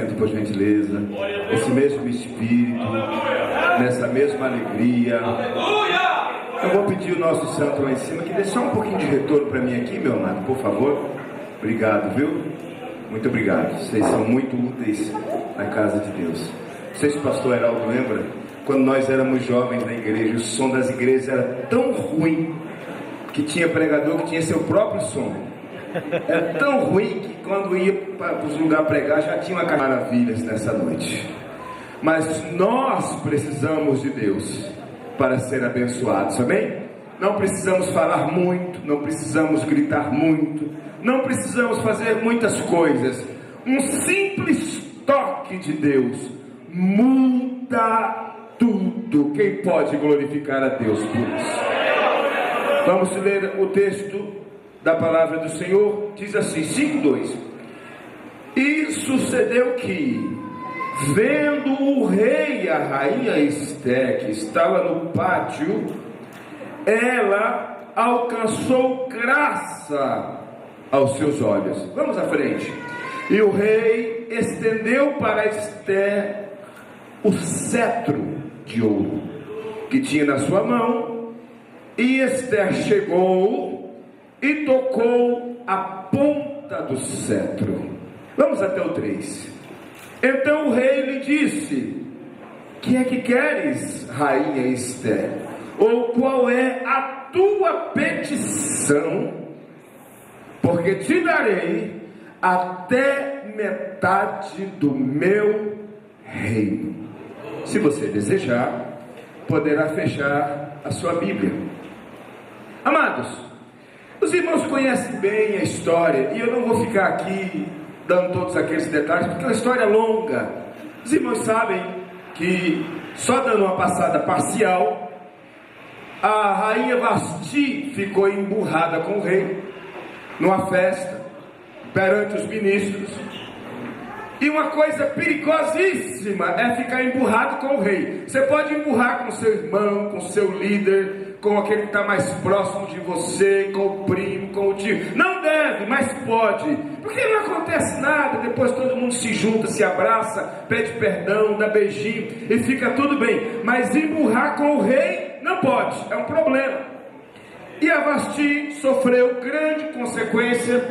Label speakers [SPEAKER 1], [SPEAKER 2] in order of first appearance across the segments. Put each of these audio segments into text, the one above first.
[SPEAKER 1] frente, por gentileza. Esse mesmo espírito, nessa mesma alegria. Eu vou pedir o nosso santo lá em cima que dê só um pouquinho de retorno para mim aqui, meu amado, por favor. Obrigado, viu? Muito obrigado. Vocês são muito úteis na casa de Deus. Não sei se o pastor Heraldo lembra, quando nós éramos jovens na igreja, o som das igrejas era tão ruim que tinha pregador que tinha seu próprio som. Era tão ruim que quando ia para os lugares pregar já tinha uma maravilhas nessa noite. Mas nós precisamos de Deus para ser abençoados, amém? Não precisamos falar muito, não precisamos gritar muito, não precisamos fazer muitas coisas. Um simples toque de Deus muda tudo. Quem pode glorificar a Deus por isso? Vamos ler o texto da palavra do Senhor. Diz assim, 5:2. E sucedeu que, vendo o rei e a rainha Esté, que estava no pátio, ela alcançou graça aos seus olhos. Vamos à frente. E o rei estendeu para Esté o cetro de ouro que tinha na sua mão, e Esté chegou e tocou a ponta do cetro. Vamos até o 3. Então o rei lhe disse: que é que queres, rainha Esté? Ou qual é a tua petição? Porque te darei até metade do meu reino. Se você desejar, poderá fechar a sua Bíblia. Amados, os irmãos conhecem bem a história, e eu não vou ficar aqui dando todos aqueles detalhes, porque é uma história longa. Os irmãos sabem que, só dando uma passada parcial, a rainha Vasti ficou emburrada com o rei, numa festa, perante os ministros. E uma coisa perigosíssima é ficar emburrado com o rei. Você pode emburrar com seu irmão, com seu líder, com aquele que está mais próximo de você, com o primo, com o tio. Não deve, mas pode, porque não acontece nada. Depois todo mundo se junta, se abraça, pede perdão, dá beijinho e fica tudo bem. Mas emburrar com o rei não pode, é um problema. E a Vasti sofreu grande consequência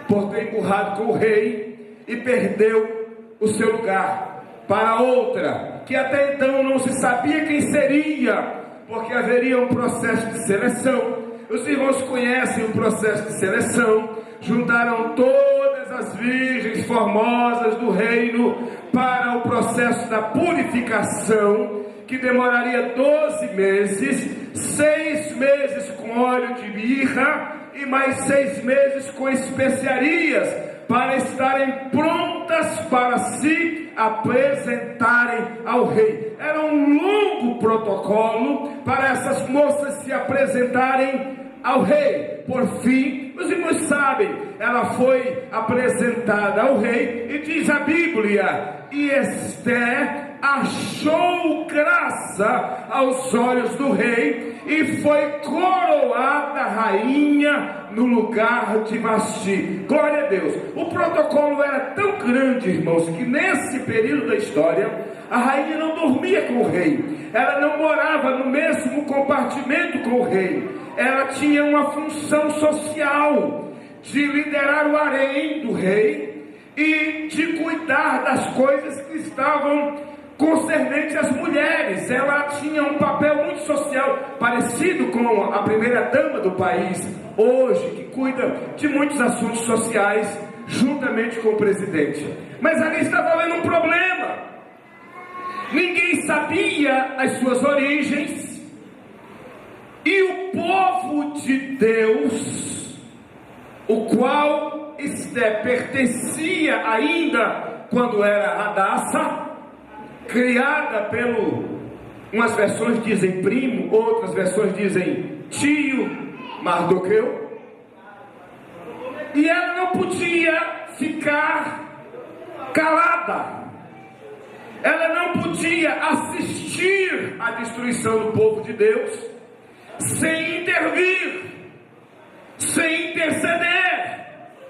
[SPEAKER 1] por ter emburrado com o rei e perdeu o seu lugar para outra, que até então não se sabia quem seria, porque haveria um processo de seleção. Os irmãos conhecem o processo de seleção. Juntaram todas as virgens formosas do reino para o processo da purificação, que demoraria 12 meses, 6 meses com óleo de mirra e mais 6 meses com especiarias, para estarem prontas para se apresentarem ao rei. Era um longo protocolo para essas moças se apresentarem ao rei. Por fim, os irmãos sabem, ela foi apresentada ao rei, e diz a Bíblia: e Esté achou graça aos olhos do rei, e foi coroada rainha no lugar de Vasti. Glória a Deus. O protocolo era tão grande, irmãos, que nesse período da história, a rainha não dormia com o rei, ela não morava no mesmo compartimento com o rei. Ela tinha uma função social de liderar o harém do rei e de cuidar das coisas que estavam concernentes às mulheres. Ela tinha um papel muito social, parecido com a primeira dama do país hoje, que cuida de muitos assuntos sociais juntamente com o presidente. Mas ali estava havendo um problema. Ninguém sabia as suas origens, e o povo de Deus, o qual Esté pertencia ainda quando era Hadassah, criada pelo, umas versões dizem primo, outras versões dizem tio Mardoqueu, e ela não podia ficar calada, ela não podia assistir à destruição do povo de Deus sem intervir, sem interceder.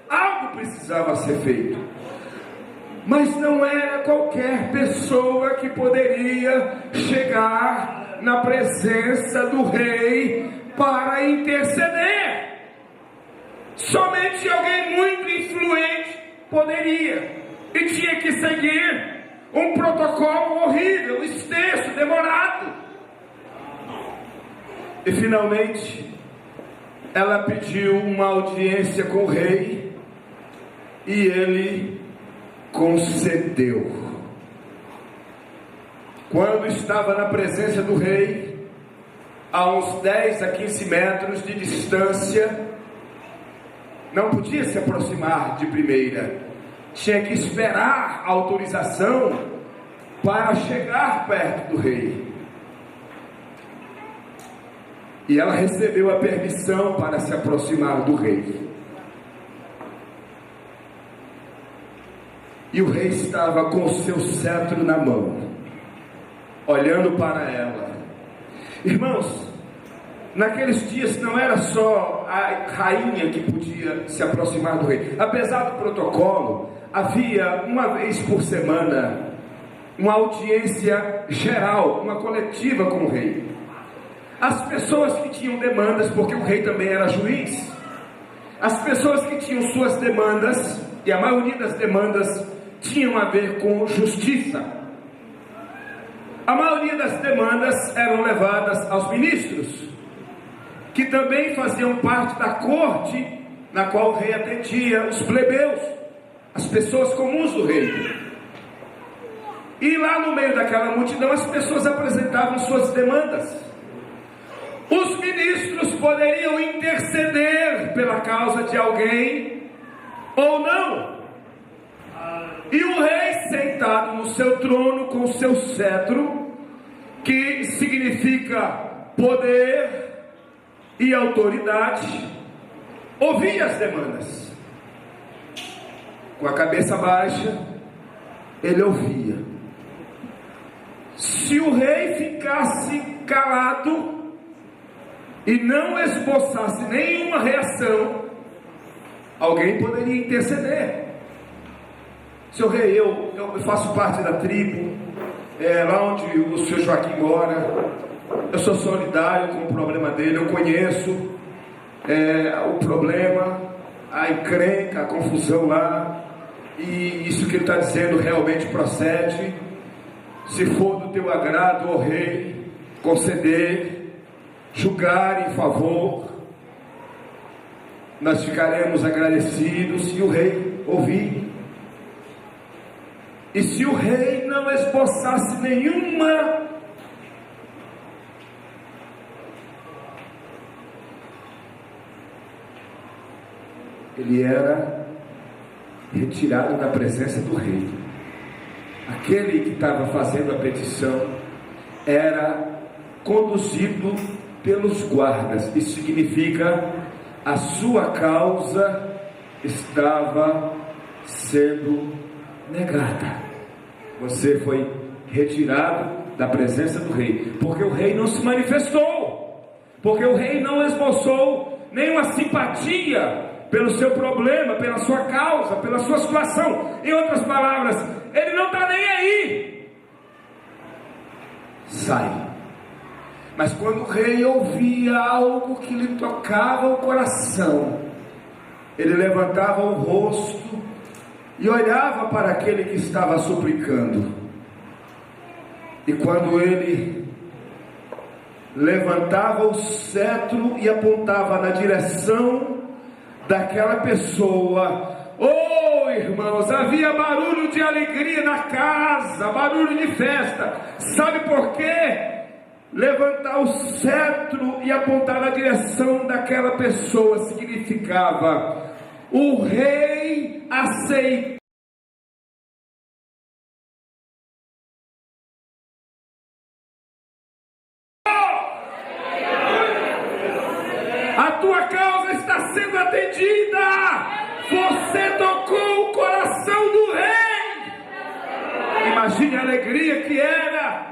[SPEAKER 1] Algo precisava ser feito. Mas não era qualquer pessoa que poderia chegar na presença do rei para interceder. Somente alguém muito influente poderia, e tinha que seguir um protocolo horrível, extenso, demorado. E finalmente ela pediu uma audiência com o rei, e ele concedeu. Quando estava na presença do rei, a uns 10 a 15 metros de distância, não podia se aproximar de primeira, tinha que esperar a autorização para chegar perto do rei. E ela recebeu a permissão para se aproximar do rei. E o rei estava com o seu cetro na mão, olhando para ela. Irmãos, naqueles dias não era só a rainha que podia se aproximar do rei. Apesar do protocolo, havia uma vez por semana uma audiência geral, uma coletiva com o rei. As pessoas que tinham demandas, porque o rei também era juiz, as pessoas que tinham suas demandas, e a maioria das demandas tinham a ver com justiça, a maioria das demandas eram levadas aos ministros, que também faziam parte da corte na qual o rei atendia os plebeus, as pessoas comuns do rei. E lá no meio daquela multidão as pessoas apresentavam suas demandas. Os ministros poderiam interceder pela causa de alguém ou não. E o rei, sentado no seu trono com o seu cetro, que significa poder e autoridade, ouvia as demandas. Com a cabeça baixa, ele ouvia. Se o rei ficasse calado e não esboçasse nenhuma reação, alguém poderia interceder. Seu rei, eu faço parte da tribo, lá onde o senhor Joaquim mora, eu sou solidário com o problema dele, eu conheço o problema, a encrenca, a confusão lá, e isso que ele está dizendo realmente procede. Se for do teu agrado, ó rei, conceder, julgar em favor, nós ficaremos agradecidos. E o rei ouvir. E se o rei não esboçasse nenhuma ele era retirado da presença do rei. Aquele que estava fazendo a petição era conduzido pelos guardas. Isso significa a sua causa estava sendo negada. Você foi retirado da presença do rei, porque o rei não se manifestou, porque o rei não esboçou nenhuma simpatia pelo seu problema, pela sua causa, pela sua situação. Em outras palavras, ele não está nem aí. Sai. Mas quando o rei ouvia algo que lhe tocava o coração, ele levantava o rosto e olhava para aquele que estava suplicando. E quando ele levantava o cetro e apontava na direção daquela pessoa, oh irmãos, havia barulho de alegria na casa, barulho de festa. Sabe por quê? Levantar o cetro e apontar na direção daquela pessoa significava: o rei aceitou a tua causa, está sendo atendida. Você tocou o coração do rei. Imagine a alegria que era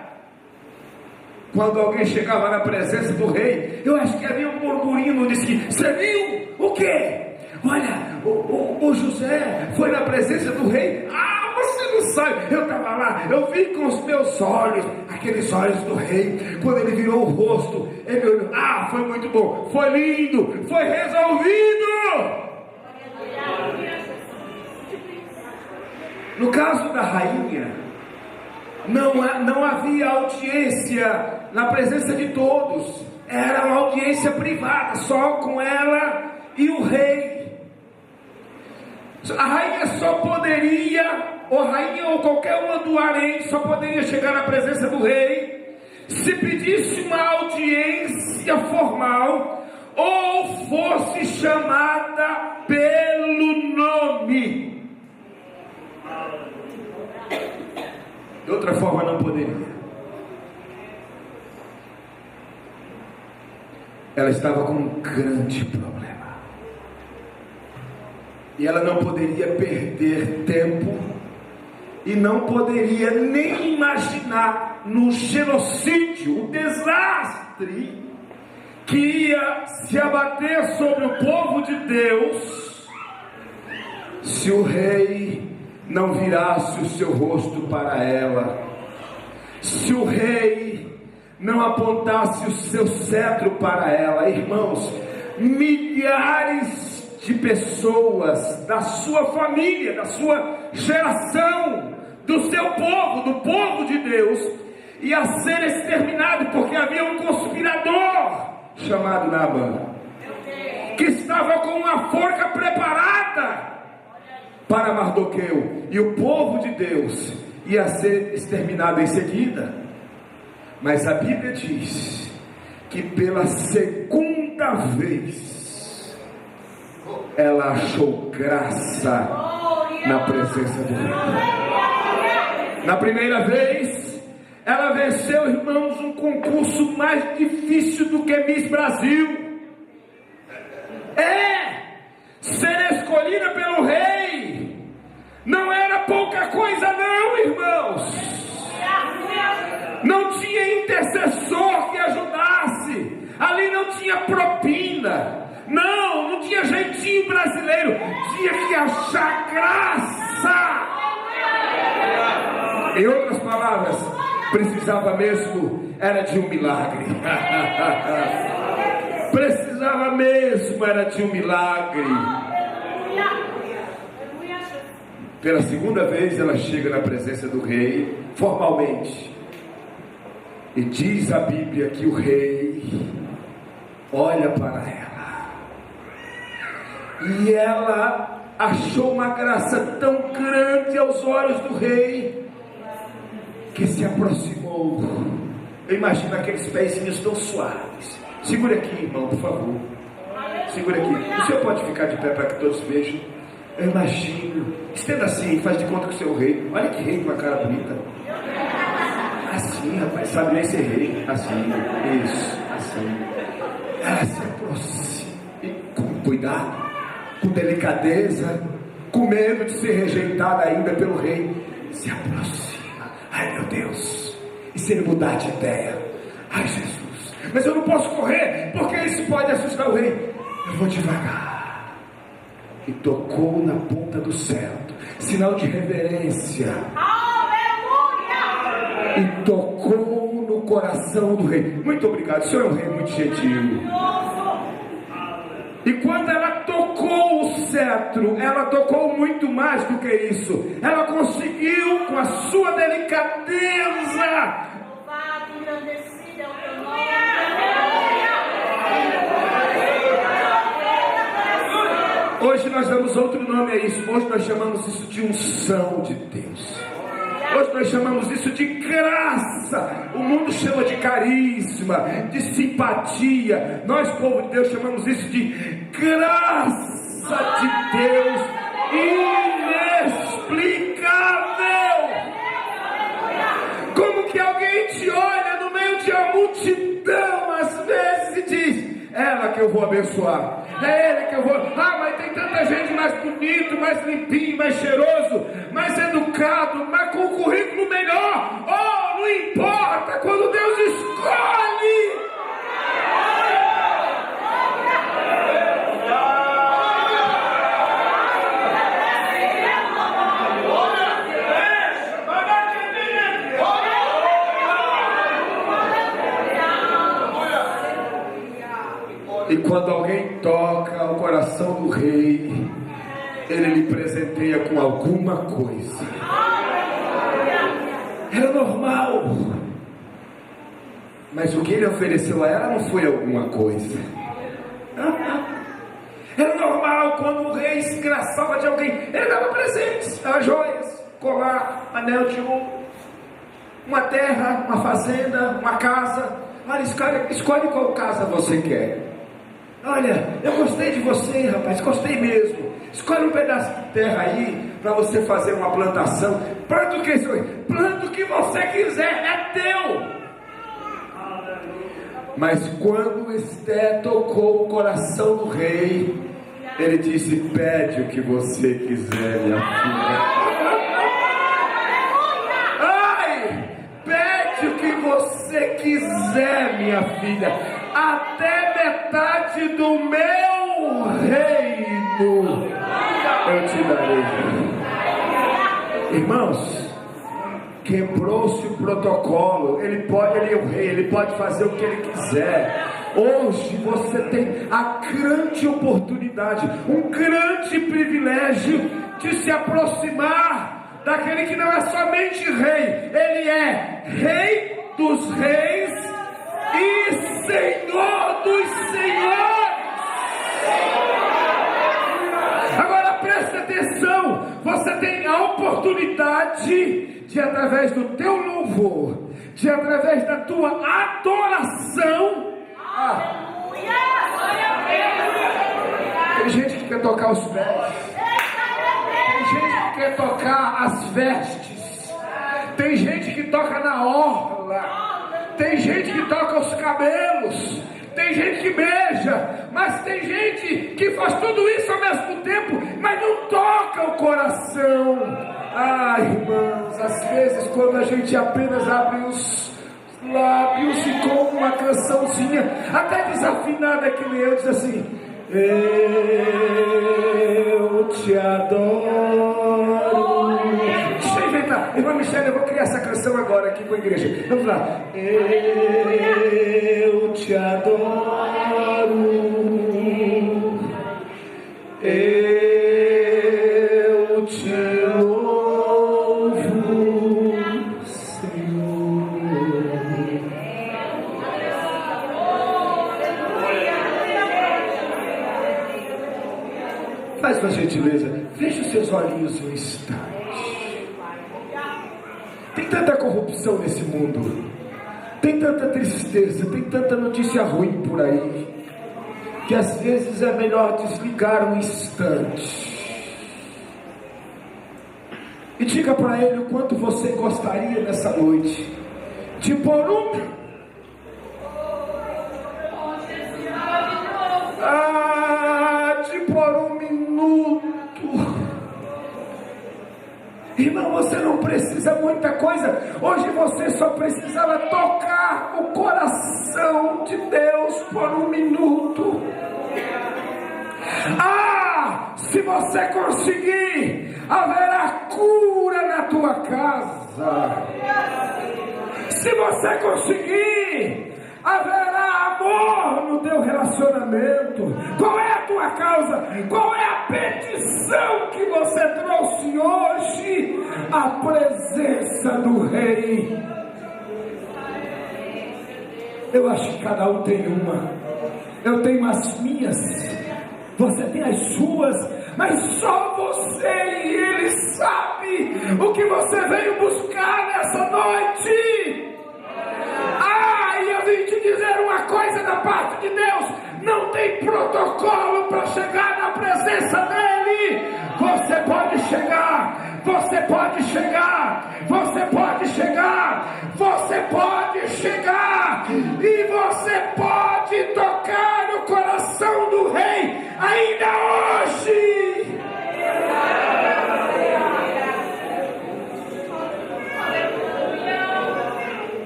[SPEAKER 1] quando alguém chegava na presença do rei. Eu acho que havia um murmurinho, disse que: você viu o quê? Olha, o José foi na presença do rei. Ah, você saio. Eu estava lá, eu vi com os meus olhos, aqueles olhos do rei. Quando ele virou o rosto, ele olhou, foi muito bom, foi lindo, foi resolvido. No caso da rainha, não havia audiência na presença de todos. Era uma audiência privada, só com ela e o rei. A rainha só poderia, ou a rainha ou qualquer uma do harém, só poderia chegar na presença do rei se pedisse uma audiência formal ou fosse chamada pelo nome. De outra forma não poderia. Ela estava com um grande problema. E ela não poderia perder tempo. E não poderia nem imaginar no genocídio, o desastre que ia se abater sobre o povo de Deus, se o rei não virasse o seu rosto para ela, se o rei não apontasse o seu cetro para ela. Irmãos, milhares de pessoas da sua família, da sua geração, do seu povo, do povo de Deus, ia ser exterminado, porque havia um conspirador chamado Naaman, que estava com uma forca preparada para Mardoqueu, e o povo de Deus ia ser exterminado em seguida. Mas a Bíblia diz que pela segunda vez ela achou graça na presença do rei. Na primeira vez ela venceu, irmãos, um concurso mais difícil do que Miss Brasil. Ser escolhida pelo rei não era pouca coisa não, irmãos. Não tinha intercessor que ajudasse, ali não tinha propina, não tinha jeitinho brasileiro, tinha que achar graça. Em outras palavras, precisava mesmo era de um milagre. Precisava mesmo era de um milagre. Pela segunda vez ela chega na presença do rei, formalmente. E diz a Bíblia que o rei olha para ela. E ela achou uma graça tão grande aos olhos do rei, que se aproximou. Eu imagino aqueles pezinhos tão suaves. Segura aqui, irmão, por favor. Segura aqui. O senhor pode ficar de pé para que todos vejam? Eu imagino. Estenda assim, faz de conta que o seu rei. Olha que rei com a cara bonita. Assim, rapaz, sabe nem ser rei. Assim, isso, assim. Ela se aproxima, com cuidado, com delicadeza, com medo de ser rejeitada ainda pelo rei. Se aproxima. Ai, meu Deus. E se ele mudar de ideia? Ai, Jesus. Mas eu não posso correr, porque isso pode assustar o rei. Eu vou devagar. E tocou na ponta do cetro, sinal de reverência. E tocou no coração do rei. Muito obrigado, o senhor é um rei muito gentil. E quando ela tocou o cetro, ela tocou muito mais do que isso. Ela conseguiu, com a sua delicadeza, hoje nós damos outro nome a isso. Hoje nós chamamos isso de unção de Deus. Hoje nós chamamos isso de graça. O mundo chama de carisma, de simpatia. Nós, povo de Deus, chamamos isso de graça de Deus inexplicável. Como que alguém te olha no meio de uma multidão às vezes e diz: ela que eu vou abençoar, é ele que eu vou. Mas tem tanta gente mais bonito, mais limpinho, mais cheiroso, mais educado, mas com um currículo melhor. Não importa, quando Deus escolhe. E quando alguém toca o coração do rei, ele lhe presenteia com alguma coisa. Era normal, mas o que ele ofereceu a ela não foi alguma coisa. Era normal quando o rei se engraçava de alguém, ele dava presentes, dava joias, colar, anel de ouro, uma terra, uma fazenda, uma casa. Olha, escolhe qual casa você quer. Olha, eu gostei de você, rapaz, gostei mesmo. Escolhe um pedaço de terra aí para você fazer uma plantação. Planta o que isso aí? Planta o que você quiser, é teu. Mas quando Esté tocou o coração do rei, ele disse: pede o que você quiser, minha filha. Ai, pede o que você quiser, minha filha, até metade do meu reino eu te darei. Irmãos, quebrou-se o protocolo. Ele é o rei, ele pode fazer o que ele quiser. Hoje você tem a grande oportunidade, um grande privilégio de se aproximar daquele que não é somente rei, ele é Rei dos Reis e Senhor dos Senhores. Agora preste atenção, você tem a oportunidade de, através do teu louvor, de através da tua adoração, tem gente que quer tocar os pés, tem gente que quer tocar as vestes, tem gente que toca na orla, tem gente que toca os cabelos, tem gente que beija, mas tem gente que faz tudo isso ao mesmo tempo, mas não toca o coração. Irmãos, às vezes quando a gente apenas abre os lábios e com uma cançãozinha, até desafinada que nem eu, diz assim: eu te adoro. Deixa eu inventar, irmã Michele, eu vou criar essa canção agora aqui com a igreja. Vamos lá. Eu te adoro, eu te louvo, Senhor. Faz uma gentileza, feche os seus olhinhos um instante. Tem tanta corrupção nesse mundo, tem tanta tristeza, tem tanta notícia ruim por aí, que às vezes é melhor desligar um instante e diga para ele o quanto você gostaria nessa noite de pôr um minuto. Irmão, você não precisa muita coisa. Hoje você só precisava tocar o coração de Deus por um minuto. Se você conseguir, haverá cura na tua casa. Se você conseguir, haverá amor no teu relacionamento. Qual é a tua causa? Qual é a petição que você trouxe hoje? A presença do Rei. Eu acho que cada um tem uma. Eu tenho as minhas, você tem as suas, mas só você e Ele sabe o que você veio buscar nessa noite. E eu vim te dizer uma coisa da parte de Deus: não tem protocolo para chegar na presença dEle. Você pode chegar, você pode chegar, você pode chegar, você pode chegar, e você pode tocar no coração do Rei ainda hoje.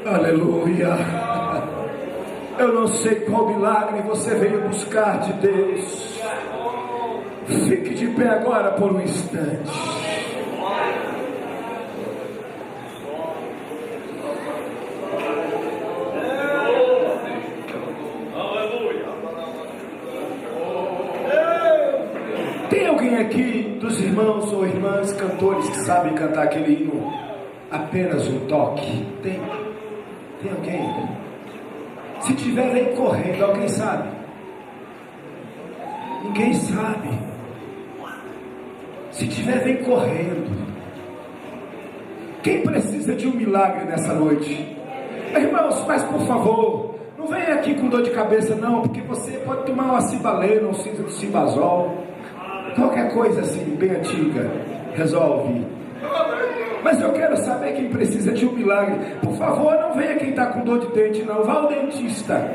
[SPEAKER 1] Aleluia. Eu não sei qual milagre você veio buscar de Deus. Fique de pé agora por um instante. alguém aqui dos irmãos ou irmãs cantores que sabem cantar aquele hino Apenas um Toque? Tem alguém? Se tiver, vem correndo. Alguém sabe? Ninguém sabe. Se tiver, vem correndo. Quem precisa de um milagre nessa noite? Irmãos, mas por favor, não venha aqui com dor de cabeça não, porque você pode tomar uma cibalena, um cibazol, qualquer coisa assim, bem antiga, resolve. Mas eu quero saber quem precisa de um milagre. Por favor, não venha quem está com dor de dente não, vá ao dentista.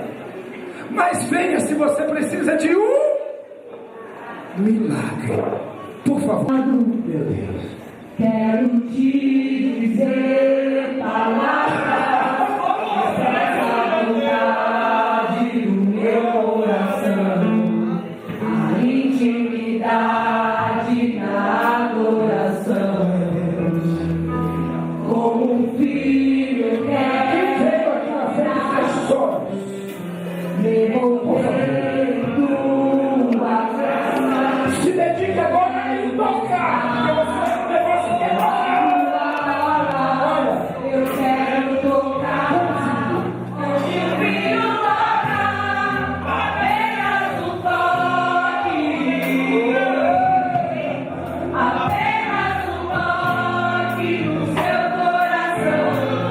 [SPEAKER 1] Mas venha se você precisa de um milagre. Por favor. Meu Deus.
[SPEAKER 2] Quero te dizer palavras, essa vontade do meu coração, a intimidade na adoração, como um filho quero me envolver tua graça.
[SPEAKER 1] Se dedica agora e toca.
[SPEAKER 2] Eu quero tocar onde o filho toca, apenas um toque, apenas um toque no seu coração.